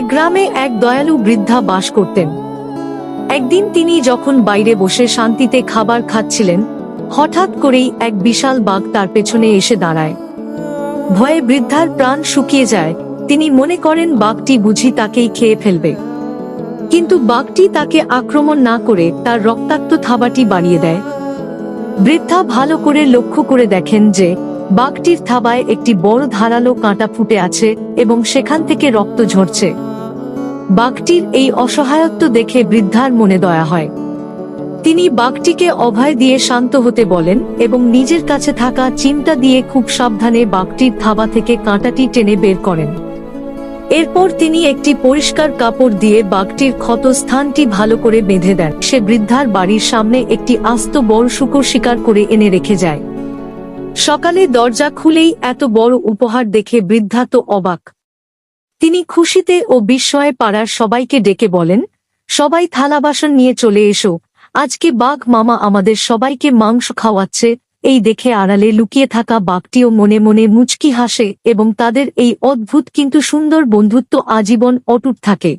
এক গ্রামে এক দয়ালু বৃদ্ধা বাস করতেন। একদিন তিনি যখন বাইরে বসে শান্তিতে খাবার খাচ্ছিলেন, হঠাৎ করেই এক বিশাল বাঘ তার পেছনে এসে দাঁড়ায়। ভয়ে বৃদ্ধার প্রাণ শুকিয়ে যায়। তিনি মনে করেন বাঘটি বুঝি তাকেই খেয়ে ফেলবে, কিন্তু বাঘটি তাকে আক্রমণ না করে তার রক্তাক্ত থাবাটি বাড়িয়ে দেয়। বৃদ্ধা ভালো করে লক্ষ্য করে দেখেন যে বাঘটির থাবায় একটি বড় ধারালো কাঁটা ফুটে আছে এবং সেখান থেকে রক্ত ঝরছে। বাঘটির এই অসহায়ত্ব দেখে বৃদ্ধার মনে দয়া হয়। তিনি বাঘটিকে অভয় দিয়ে শান্ত হতে বলেন এবং নিজের কাছে থাকা চিমটা দিয়ে খুব সাবধানে বাঘটির থাবা থেকে কাঁটাটি টেনে বের করেন। এরপর তিনি একটি পরিষ্কার কাপড় দিয়ে বাঘটির ক্ষত স্থানটি ভালো করে বেঁধে দেন। সে বৃদ্ধার বাড়ির সামনে একটি আস্ত বড় শূকর শিকার করে এনে রেখে যায়। সকালে দরজা খুলেই এত বড় উপহার দেখে বৃদ্ধা তো অবাক। তিনি খুশিতে ও বিস্ময়ে পাড়ার সবাইকে ডেকে বলেন, সবাই থালা বাসন নিয়ে চলে এসো, আজকে বাঘ মামা আমাদের সবাইকে মাংস খাওয়াচ্ছে। এই দেখে আড়ালে লুকিয়ে থাকা বাঘটিও মনে মনে মুচকি হাসে এবং তাদের এই অদ্ভুত কিন্তু সুন্দর বন্ধুত্ব আজীবন অটুট থাকে।